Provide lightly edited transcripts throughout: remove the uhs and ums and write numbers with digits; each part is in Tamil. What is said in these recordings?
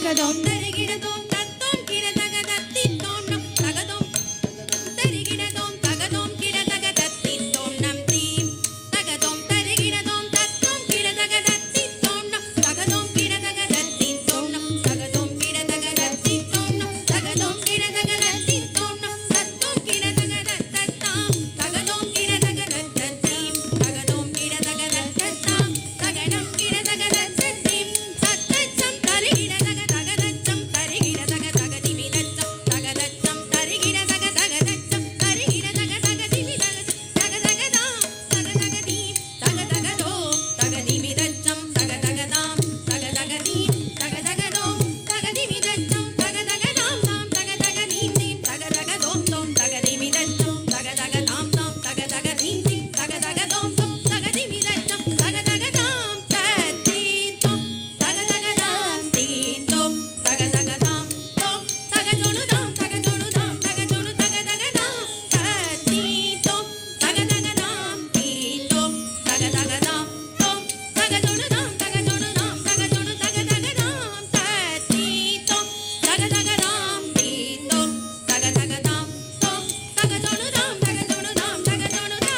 தகதோம் தரிகிடதோம் தத்தோம் கிடதக தத்தித்தோம் நம் தகதோம் தரிகிடதோம் தகதோம் கிடதக தத்தித்தோம் நம் தீம் தகதோம் தரிகிடதோம் தத்தோம் கிடதக தத்தித்தோம் நம் தகதோம் கிடதக தத்தித்தோம் நம் தகதோம் கிடதக தத்தித்தோம் நம் தகதோம் கிடதக தத்தித்தோம் நம் தத்தோம் கிடதக தத்தத்தாம் தகதோம் கிடதக தத்தத்தீம் தகதோம் கிடதக தத்தத்தாம் தகடம் கிடதக தத்தத்தீம் தத்தச்சம் தரிகிடதக தகதச்சம் தரிகிடதக தகதிமிதச்சம் தகதச்சம் தரிகிடதக தகதச்சம் தரிகிடதக தகதிமிதச்சம் தகதகதாம் தகதகதீம் தகதகதோம் தகதிமிதச்சம் தகதகதாம் தகதகதீம் தகதகதோம் தகதிமிதச்சம் தகதகதாம் தாம் தகதகதீம் தீம் தகதகதோம் தோம் தகதிமிதச்சம் தகதகதாம் தாம் தகதகதீம் தீம் தகதகதோம் தோம் தகதிமிதச்சம் தகதகதாம் தத்தீத்தோம் தகதகதாம் தீத்தோம் தகதகதாம் தோம் தகஜொனுதாம் தகஜொனுதாம் தகஜொனு தகதகதாம் தத்தீத்தோம் தகதகதாம் தீத்தோம் தகதகதாம் தோம் தகஜொனுதாம் தகஜொனுதாம் தகஜொனு தகதகதாம் தத்தீத்தோம் தகதகதாம் தீத்தோம் தகதகதாம் தோம் தகஜொனுதாம் தகஜொனுதாம் தகஜொனுதாம்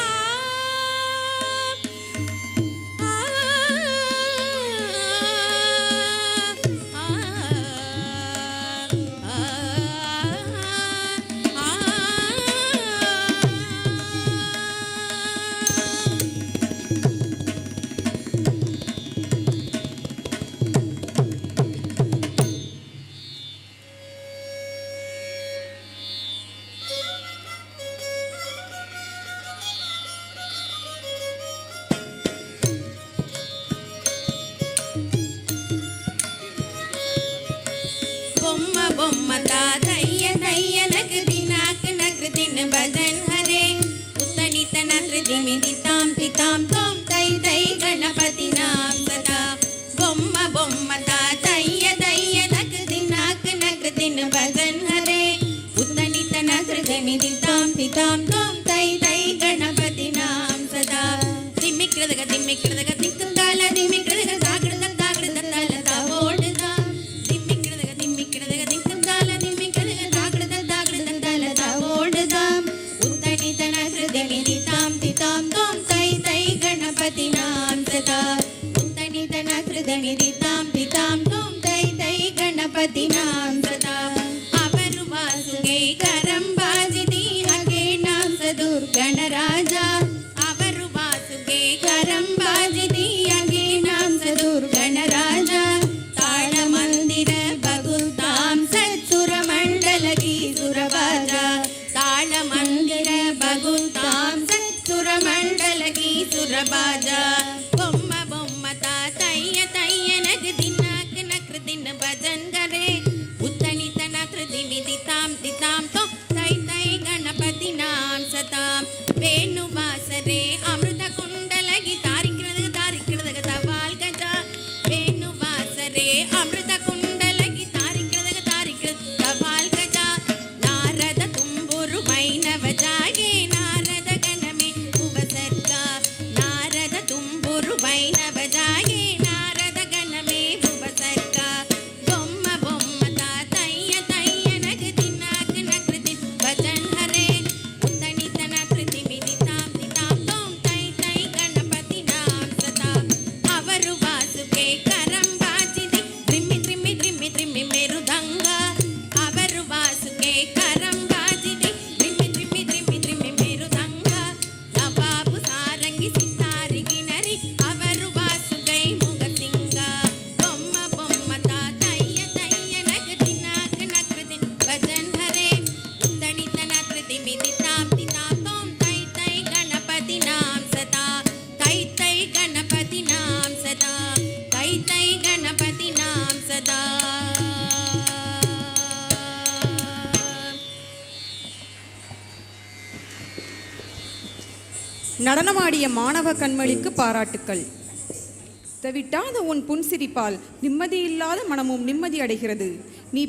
பொம்ம பொம்ம தாதைய தைய நகதி நாக்கு நகதின் பஜன் ஹரே உத்தனி தனத்ரி திமிதி தாம் திதாம் தோம் தை தை கணபதி நாம் சதா பொம்ம பொம்ம தாதைய தைய நகதி நாக்கு நகதின் பஜன் ஹரே உத்தனி தனத்ரி திமிதி தாம் திதாம் தோம் தை தை கணபதி நாம் சதா திமிக்ரதக திமிக்ரதக திக்குந்தால திமிக்ரதக தாக்கிரதக தாக்கிரதக தால தாவோடுதா திமிக்ரதக திமிக்ரதக திக்குந்தால திமிக்ரதக தாக்கிரதக தாக்கிரதக தால தாவோடுதா உத்தனி தனத்ரி திமிதி தாம் திதாம் தோம் தை தை கணபதி நாம் சதா உத்தனி தனத்ரி திமிதி தாம் திதாம் தோம் தை தை ಗಣಪತಿ ನಾಂ ಸದಾ ಅವರು ವಾಸುಗೆ ಕರಂಬಾಜಿದಿ ಹಗೆ ನಾಂ ಸದುರ್ ಗಣರಾಜ ಅವರು ವಾಸುಗೆ ಕರಂಬಾಜಿದಿ ಹಗೆ ನಾಂ ಸದುರ್ ಗಣರಾಜ ತಾಳ ಮಂದಿರ ಬಗುಲ್ ತಾಂ ಸತ್ಸುರ ಮಂಡಲಗಿ ಸುರಬಾಜ ತಾಳ ಮಂದಿರ ಬಗುಲ್ ತಾಂ ಸತ್ಸುರ ಮಂಡಲಗಿ ಸುರಬಾಜ ಬೊಮ್ಮ ಬೊಮ್ಮ ತಾತಯ್ಯ ತಯ್ಯ ನಗದಿ ನಾಕ್ ನಕ್ರ ದಿನ ಭಜನ್ ಗರೆ ಉತ್ತನಿ ತನತ್ರ ದಿಮಿದಿ ತಾಂ ತಿತಾಂ ತೋ ತೈ ತೈ ಗಣಪತಿ ನಾಂ ಸತಾಂ ವೇಣು ವಾಸರೆ ಅಮೃತ ಕುಂಡಲಗಿ ತಾರಿಕ್ರದಗ ತಾರಿಕ್ರದಗ ತವಾಲ್ ಗಜ ವೇಣು ವಾಸರೆ ಅಮೃತ ಕುಂಡಲಗಿ ತಾರಿಕ್ರದಗ ತಾರಿಕ್ರದಗ ತವಾಲ್ ಗಜ ನಾರದ ತುಂಬುರು ಮೈನವ ಜಾಗೆ ನಾರದ ಗಣಮೆ ಉಪಸರ್ಗ ನಾರದ ತುಂಬುರು ಮೈನವ ಜಾಗೆ ನಾರದ ಗಣಮೆ ಉಪಸರ್ಗ ಬೊಮ್ಮ ಬೊಮ್ಮ ತಾತಯ್ಯ ತಯ್ಯ ನಗದಿ ನಾಕ್ ನಕ್ರದಿ ಭಜನ್ ಹರೆ ಉತ್ತನಿ ತನತ್ರ ದಿಮಿದಿ ತಾಂ ತಿತಾಂ ತೋಂ ತೈ ತೈ ಗಣಪತಿ ನಾಂ ಸದಾ ಅವರು ವಾಸುಗೆ ಕರಂಬಾಜಿದಿ ದ್ರಿಮ್ಮಿ ದ್ರಿಮ್ಮಿ ದ್ರಿಮ್ಮಿ ದ್ರಿಮ್ಮಿ ಮೇರುದಂಗ ಅವರು ವಾಸುಗೆ ಕರಂಬಾಜಿದಿ ದ್ರಿಮ್ಮಿ ದ್ರಿಮ್ಮಿ ದ್ರಿಮ್ಮಿ ದ್ರಿಮ್ಮಿ ಮೇರುದಂಗ ನವಾಬು ಸಾರಂಗಿ ಸಿತಾರಿಗೆ ನರಿ ಅವರು ವಾಸುಗೈ ಮುಗಸಿಂಗ ಬೊಮ್ಮ ಬೊಮ್ಮ ತಾತಯ್ಯ ತಯ್ಯ ನಗದಿ ನಾಕ್ ನಕ್ರದಿ ಭಜನ್ ಹರೆ ಉತ್ತನಿ ತನತ್ರ ದಿಮಿದಿ ತಾಂ ತಿತಾಂ ತೋಂ ತೈ ತೈ ಗಣಪತಿ ನಾಂ ಸದಾ ತೈ ತೈ ಗಣಪತಿ ನಾಂ ಸದಾ ತೈ ತೈ ಗಣಪತಿ ನಾಂ ಸದಾ நடனமாடிய மாணவ கண்மணிக்கு பாராட்டுக்கள். தவிட்டாத உன் புன்சிரிப்பால் நிம்மதியில்லாத மனமும் நிம்மதி அடைகிறது. நீ